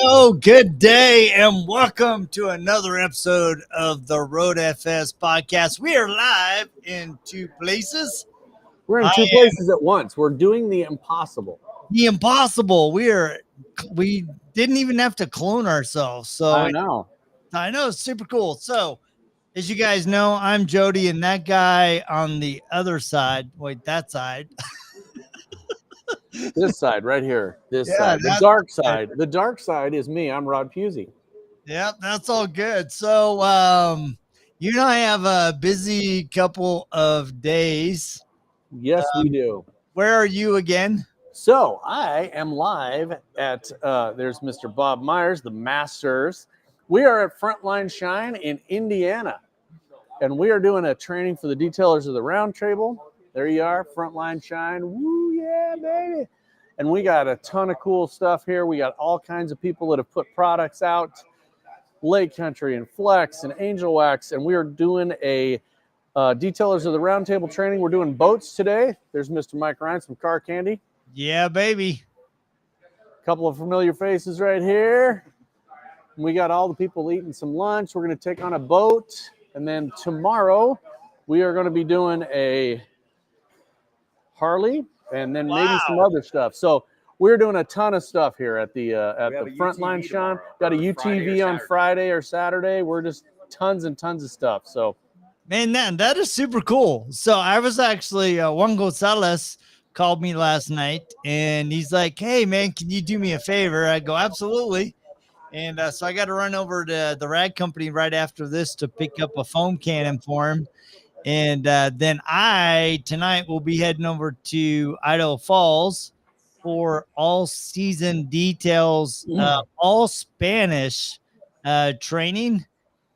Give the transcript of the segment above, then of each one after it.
Well, good day and welcome to another episode of the RoadFS Podcast. We are live in two places. We're in two places at once. We're doing the impossible. The impossible. We didn't even have to clone ourselves. So I know. It's super cool. So as you guys know, I'm Jody, and that guy on the other side, that side. This side right here. This Yeah, side. The dark side. The dark side is me. I'm Rod Puzey. Yep, that's all good. So you and I have a busy couple of days. Yes, we do. Where are you again? So I am live at there's Mr. Bob Myers, the Masters. We are at Frontline Shine in Indiana. And we are doing a training for the detailers of the round table. There you are, Frontline Shine. Woo, yeah, baby. And we got a ton of cool stuff here. We got all kinds of people that have put products out, Lake Country and Flex and Angel Wax. And we are doing a detailers of the round table training. We're doing boats today. There's Mr. Mike Ryan from Car Candy. Yeah, baby. A couple of familiar faces right here. We got all the people eating some lunch. We're going to take on a boat. And then tomorrow we are going to be doing a Harley and then maybe some other stuff. So we're doing a ton of stuff here at the Frontline Shine. Got a UTV on Friday or Saturday. We're just tons and tons of stuff. So, man, that is super cool. So I was actually Juan Gonzalez called me last night, and he's like, "Hey, man, can you do me a favor?" I go, "Absolutely." And so I got to run over to the rag company right after this to pick up a foam cannon for him. And then tonight will be heading over to Idaho Falls for all season details, all Spanish training.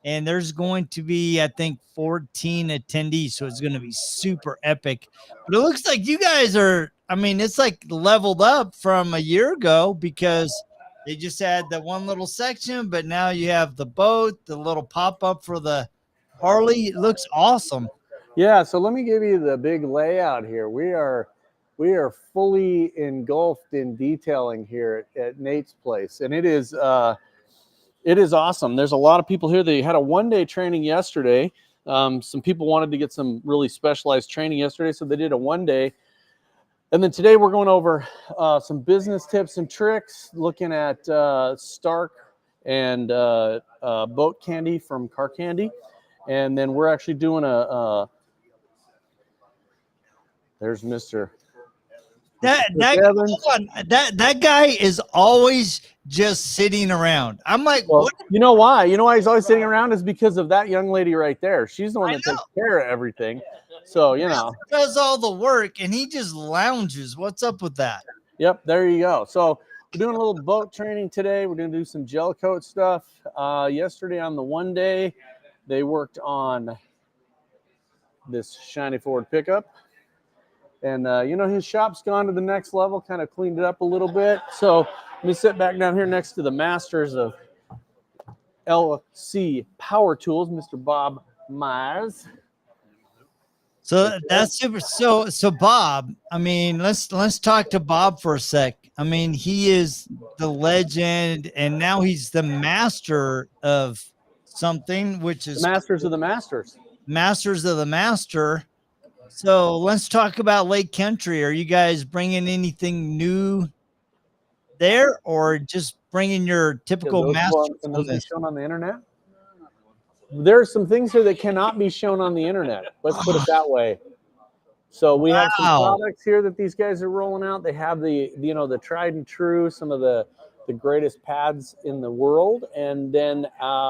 And there's going to be, I think, 14 attendees. So it's going to be super epic. But it looks like you guys it's like leveled up from a year ago because they just had that one little section, but now you have the boat, the little pop-up for the Harley. It looks awesome. Yeah, so let me give you the big layout here. We are fully engulfed in detailing here at Nate's place, and it is awesome. There's a lot of people here. They had a one-day training yesterday. Some people wanted to get some really specialized training yesterday, so they did a one-day. And then today we're going over some business tips and tricks, looking at Stark and Boat Candy from Car Candy. And then we're actually doing there's Mr. That guy is always just sitting around. I'm like, well, what? You know why? You know why he's always sitting around is because of that young lady right there. She's the one that takes care of everything. So, does all the work and he just lounges. What's up with that? Yep, there you go. So we're doing a little boat training today. We're going to do some gel coat stuff. Yesterday on the one day, they worked on this shiny Ford pickup. And, his shop's gone to the next level, kind of cleaned it up a little bit. So let me sit back down here next to the masters of LC Power Tools, Mr. Bob Myers. So that's super. So Bob, let's talk to Bob for a sec. He is the legend, and now he's the master of something, which is Masters of the Masters. Masters of the Master. So let's talk about Lake Country. Are you guys bringing anything new there, or just bringing your typical Masters? Can those be shown on the internet? There are some things here that cannot be shown on the internet. Let's put it that way. So we have some products here that these guys are rolling out. They have the tried and true, some of the greatest pads in the world, and then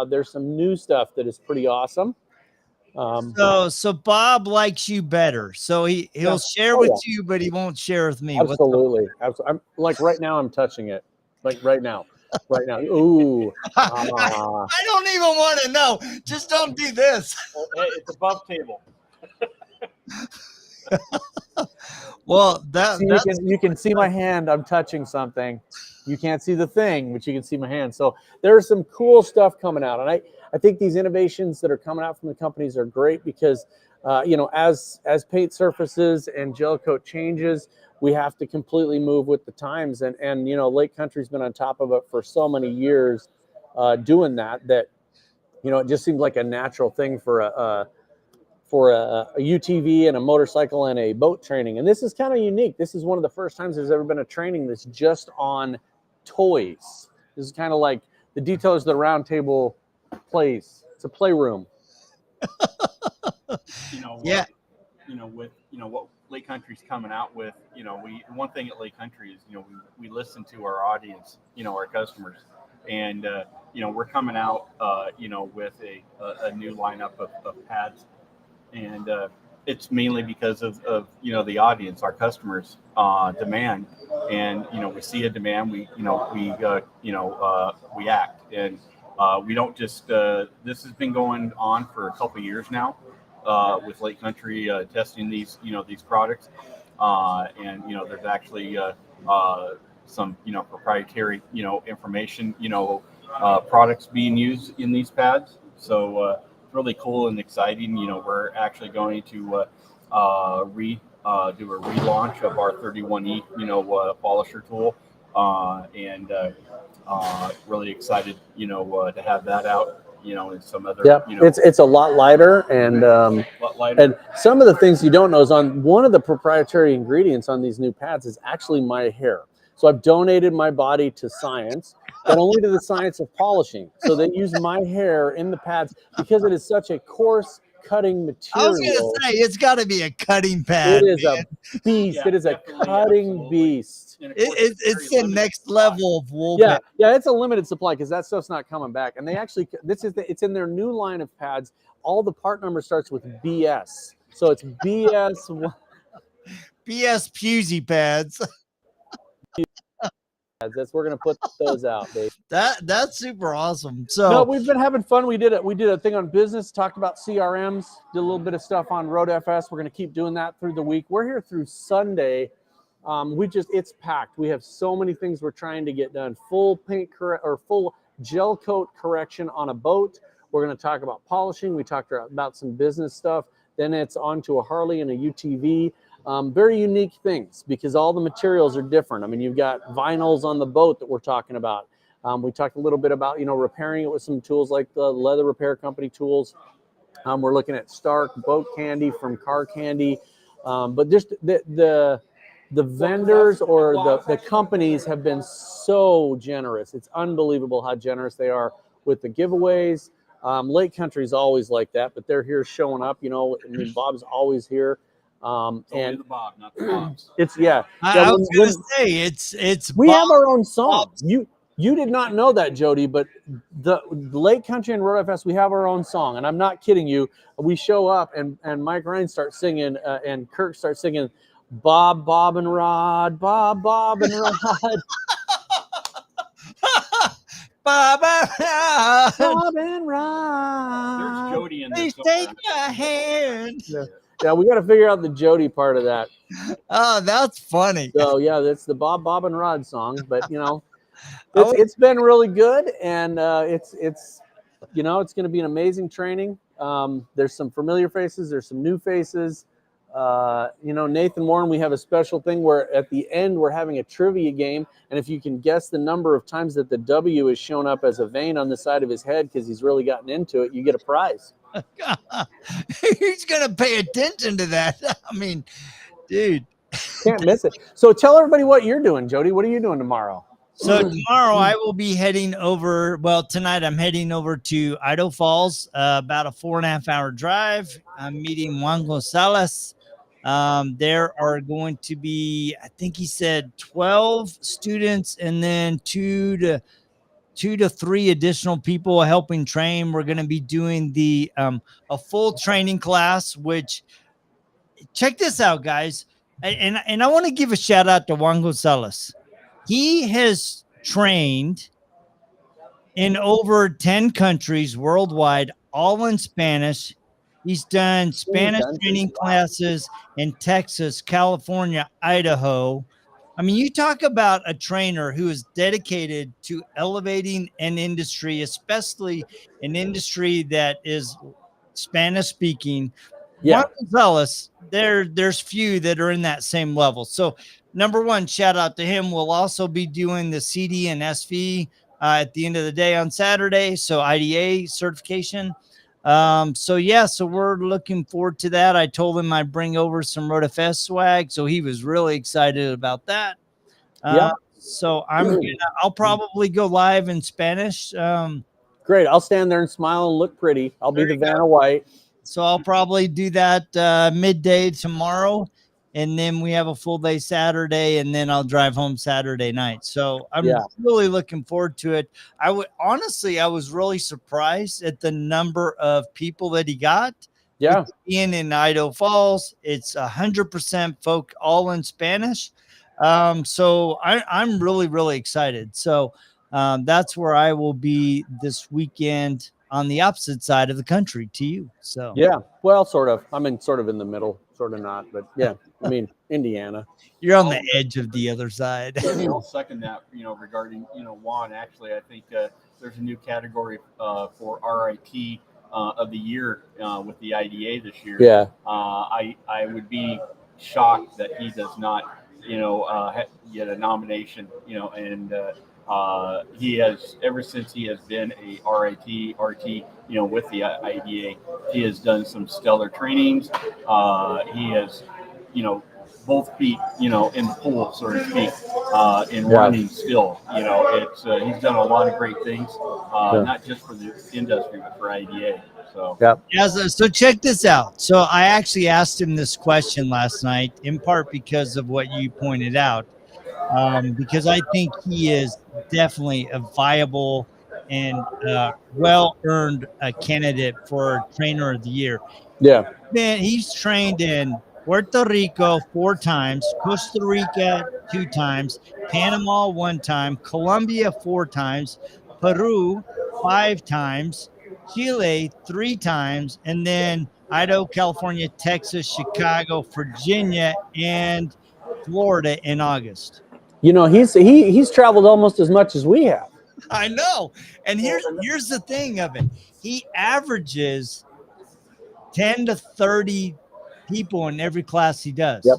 there's some new stuff that is pretty awesome. So Bob likes you better. So he'll share with you, but he won't share with me. Absolutely. I'm like right now. I'm touching it. Like right now. Right now. Ooh. I don't even want to know. Just don't do this. Hey, it's above table. Well, you can see my hand. I'm touching something. You can't see the thing, but you can see my hand. So there's some cool stuff coming out. And I think these innovations that are coming out from the companies are great because, as paint surfaces and gel coat changes, we have to completely move with the times. And Lake Country's been on top of it for so many years, doing that it just seems like a natural thing for a UTV and a motorcycle and a boat training. And this is kind of unique. This is one of the first times there's ever been a training that's just on toys. This is kind of like the Detailers the Round Table plays. It's a playroom. Yeah. What Lake Country's coming out with, one thing at Lake Country is, we listen to our audience, our customers, and, we're coming out, with a new lineup of pads, and it's mainly because of the audience, our customers, demand, and, we see a demand, we act, and we don't just, this has been going on for a couple of years now, with Lake Country testing these products, and there's actually some proprietary information products being used in these pads. So it's really cool and exciting. We're actually going to do a relaunch of our 31E polisher tool, and really excited to have that out. And some other. Yeah, it's a lot lighter, and and some of the things you don't know is on one of the proprietary ingredients on these new pads is actually my hair. So I've donated my body to science, but only to the science of polishing. So they use my hair in the pads because it is such a coarse cutting material. I was going to say, it's got to be a cutting pad. It is a beast. Yeah, it is a cutting beast. It's the next level of wool. Yeah, it's a limited supply because that stuff's not coming back. And they actually, it's in their new line of pads. All the part number starts with BS. So it's BS. BS Puzey pads. We're gonna put those out, Dave. That's super awesome. So no, we've been having fun. We did a thing on business, talked about CRMs, did a little bit of stuff on RoadFS. We're gonna keep doing that through the week. We're here through Sunday. It's packed. We have so many things we're trying to get done. Full paint full gel coat correction on a boat. We're gonna talk about polishing. We talked about some business stuff. Then it's on to a Harley and a UTV. Very unique things because all the materials are different. I mean, you've got vinyls on the boat that we're talking about. We talked a little bit about, repairing it with some tools like the leather repair company tools. We're looking at Stark boat candy from Car Candy. But just the vendors or the companies have been so generous. It's unbelievable how generous they are with the giveaways. Lake Country is always like that, but they're here showing up. Bob's always here. And the Bob, not the Bobs. It's I was going to say it's we have our own song. You did not know that, Jody, but the Lake Country and RoadFS, we have our own song, and I'm not kidding you. We show up and Mike Ryan starts singing and Kirk starts singing Bob, Bob and Rod, Bob, Bob and Rod. Bob and Rod. There's Jody and please take my hand. Yeah, we got to figure out the Jody part of that. Oh, that's funny. So yeah, that's the Bob, Bob and Rod song. But it's been really good, and it's going to be an amazing training. There's some familiar faces, there's some new faces. Nathan Warren, we have a special thing where at the end we're having a trivia game, and if you can guess the number of times that the W has shown up as a vein on the side of his head because he's really gotten into it, you get a prize. He's gonna pay attention to that. I mean, dude, can't miss it. So tell everybody what you're doing, Jody. What are you doing tomorrow? So tomorrow I will be heading over. Well, tonight I'm heading over to Idaho Falls, about a 4.5 hour drive. I'm meeting Juan Gonzalez. There are going to be, I think he said 12 students and then two to three additional people helping train. We're going to be doing a full training class, which check this out, guys. And I want to give a shout out to Juan Gonzalez. He has trained in over 10 countries worldwide, all in Spanish. He's done Spanish training classes in Texas, California, Idaho. I mean, you talk about a trainer who is dedicated to elevating an industry, especially an industry that is Spanish speaking. Yeah. Juan Gonzalez, there's few that are in that same level. So, number one, shout out to him. We'll also be doing the CD and SV at the end of the day on Saturday. So, IDA certification. So we're looking forward to that. I told him I'd bring over some RoadFS swag, so he was really excited about that. Yeah. So I'll probably go live in Spanish. Great. I'll stand there and smile and look pretty. I'll be the Vanna White. So I'll probably do that midday tomorrow, and then we have a full day Saturday, and then I'll drive home Saturday night. So I'm really looking forward to it. I was really surprised at the number of people that he got. Yeah. In Idaho Falls, it's 100% folk all in Spanish. So I'm really, really excited. So that's where I will be this weekend on the opposite side of the country to you. So yeah, well, sort of. I'm sort of in the middle, sort of not, but yeah. I mean, Indiana. You're on the edge of the other side. I'll second that. Regarding Juan. Actually, I think there's a new category for RIT of the year with the IDA this year. Yeah. I would be shocked that he does not get a nomination. And he has, ever since he has been a RT, with the IDA, he has done some stellar trainings. He has, both feet, in the pool, so to speak, in running still. It's he's done a lot of great things, not just for the industry, but for IDA. So so check this out. So I actually asked him this question last night, in part because of what you pointed out. Because I think he is definitely a viable and well-earned candidate for Trainer of the Year. Yeah. Man, he's trained in Puerto Rico 4 times, Costa Rica 2 times, Panama 1 time, Colombia 4 times, Peru 5 times, Chile 3 times, and then Idaho, California, Texas, Chicago, Virginia, and Florida in August. He's traveled almost as much as we have. I know. And here's the thing of it. He averages 10 to 30 people in every class he does. Yep.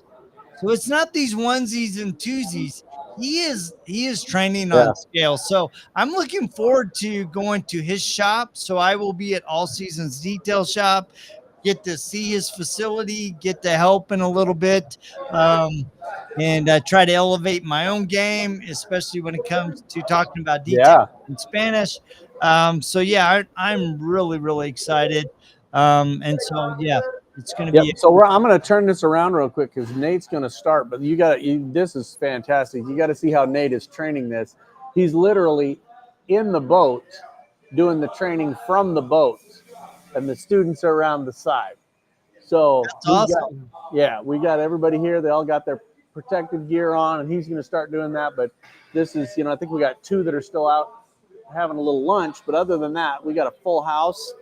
So it's not these onesies and twosies. He is training on scale. So I'm looking forward to going to his shop. So I will be at All Seasons Detail Shop, get to see his facility, get to help in a little bit, and try to elevate my own game, especially when it comes to talking about detail in Spanish. I'm really, really excited. It's going to be. So I'm going to turn this around real quick because Nate's going to start. But this is fantastic. You got to see how Nate is training this. He's literally in the boat doing the training from the boat, and the students are around the side. So that's awesome. We got everybody here. They all got their protective gear on, and he's going to start doing that. But this is, I think we got 2 that are still out having a little lunch. But other than that, we got a full house.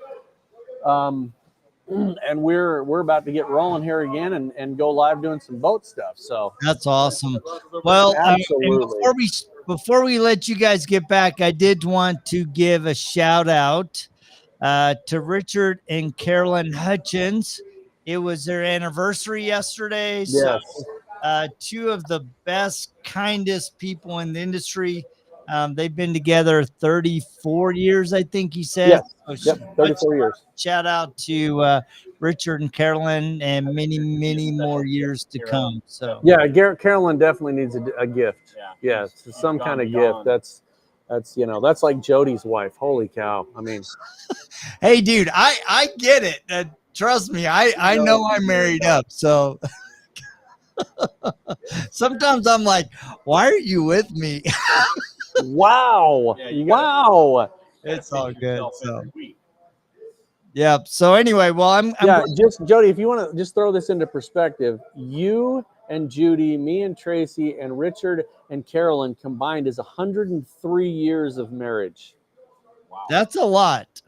And we're about to get rolling here again and go live doing some boat stuff. So that's awesome. Well, before we let you guys get back, I did want to give a shout out to Richard and Carolyn Hutchins. It was their anniversary yesterday. Yes. So 2 of the best, kindest people in the industry. They've been together 34 years, I think he said. Yes. 34 years. Shout out to Richard and Carolyn, and many, many more years to come. So Carolyn definitely needs a gift. Yeah, it's some kind of gift. That's like Jody's wife. Holy cow! I mean, hey, dude, I get it. Trust me, I know I'm married up. So sometimes I'm like, why are you with me? Wow. Wow. It's all good. So So anyway, well, I'm just Jody, if you want to just throw this into perspective, you and Judy, me and Tracy, and Richard and Carolyn combined is 103 years of marriage. Wow. That's a lot.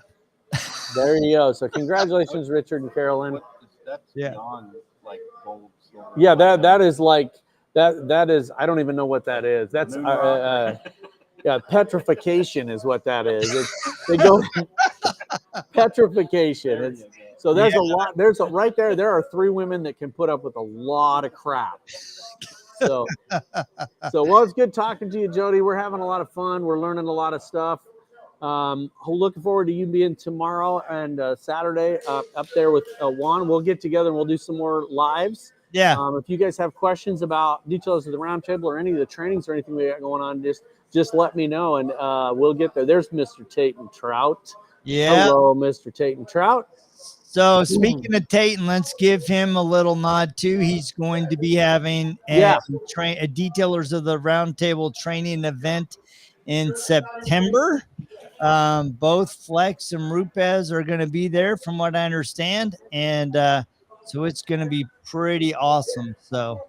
There you go. So congratulations, Richard and Carolyn. That's beyond like gold, silver. Yeah, that is like That is, I don't even know what that is. That's yeah, petrification is what that is. They go petrification. So there's a lot. Right there. There are 3 women that can put up with a lot of crap. So well, it's good talking to you, Jody. We're having a lot of fun. We're learning a lot of stuff. Looking forward to you being tomorrow and Saturday up there with Juan. We'll get together and we'll do some more lives. Yeah. If you guys have questions about details of the roundtable or any of the trainings or anything we got going on, just let me know and we'll get there. There's Mr. Tate Trout. Yeah. Hello, Mr. Tate Trout. So speaking of Tate, let's give him a little nod too. He's going to be having a Detailers of the Roundtable training event in September. Both Flex and RoadFS are going to be there from what I understand. And so it's going to be pretty awesome. So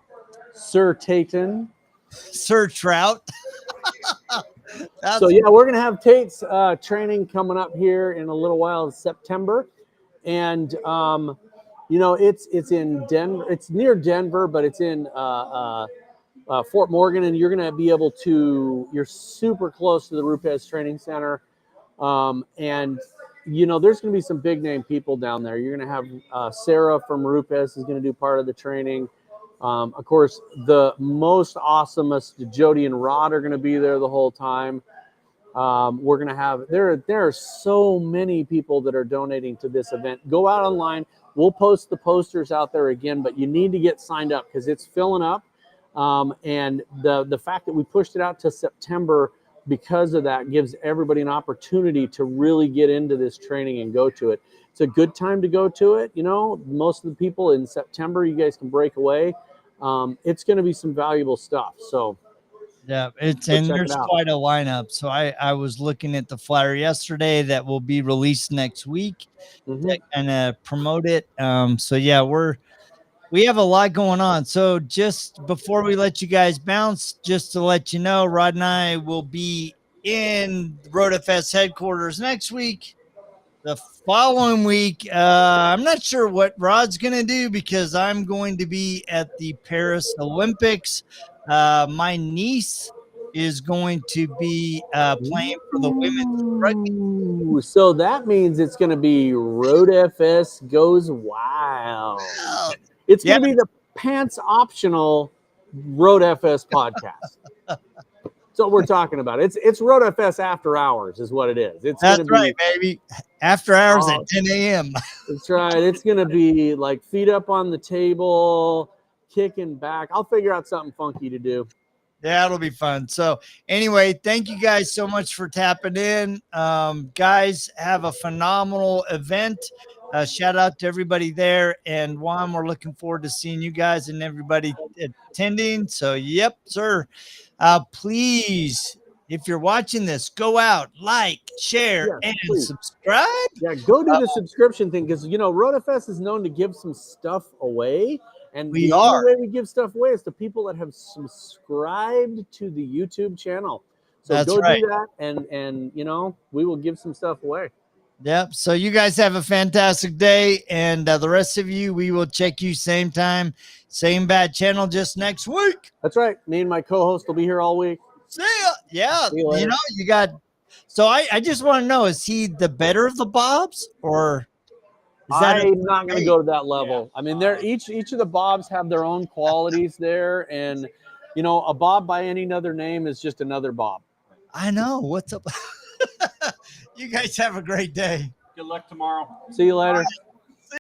Sir Taten. Sir Trout. So yeah, we're going to have Tate's training coming up here in a little while in September. And, you know, it's in Denver. It's near Denver, but it's in Fort Morgan. And you're going to be able to, you're super close to the RoadFS Training Center. And, you know, there's going to be some big name people down there. You're going to have Sarah from RoadFS is going to do part of the training. Of course, the most awesomest Jody and Rod are going to be there the whole time. We're going to have, there are so many people that are donating to this event. Go out online. We'll post the posters out there again, but you need to get signed up because it's filling up. And the fact that we pushed it out to September because of that gives everybody an opportunity to really get into this training and go to it. It's a good time to go to it. You know, most of the people in September, you guys can break away. It's going to be some valuable stuff. So yeah, there's quite a lineup. So I was looking at the flyer yesterday that will be released next week and promote it. So yeah, we have a lot going on. So just before we let you guys bounce, just to let you know, Rod and I will be in RoadFS headquarters next week. The following week, I'm not sure what Rod's going to do because I'm going to be at the Paris Olympics. My niece is going to be playing for the women's rugby. So that means it's going to be RoadFS Goes Wild. It's going to be the pants optional RoadFS podcast. That's what we're talking about. It's RoadFS After Hours is what it is. That's right, baby. After hours at 10 a.m. That's right. It's going to be like feet up on the table, kicking back. I'll figure out something funky to do. Yeah, it'll be fun. So anyway, thank you guys so much for tapping in. Guys, have a phenomenal event. Shout out to everybody there. And Juan, we're looking forward to seeing you guys and everybody attending. So, yep, sir. Please, if you're watching this, go out, like, share, and subscribe. Yeah, go do the subscription thing because, you know, RoadFS is known to give some stuff away. And the only way we give stuff away is to people that have subscribed to the YouTube channel. So do that, and you know, we will give some stuff away. Yep. So you guys have a fantastic day, and the rest of you, we will check you same time, same bad channel, just next week. That's right. Me and my co-host will be here all week. See ya. Yeah. You know, you got. So I just want to know: is he the better of the Bobs, or? I'm not going to go to that level. Yeah. I mean, they're each of the Bobs have their own qualities there, and you know, a Bob by any other name is just another Bob. I know. What's up? You guys have a great day. Good luck tomorrow. See you later.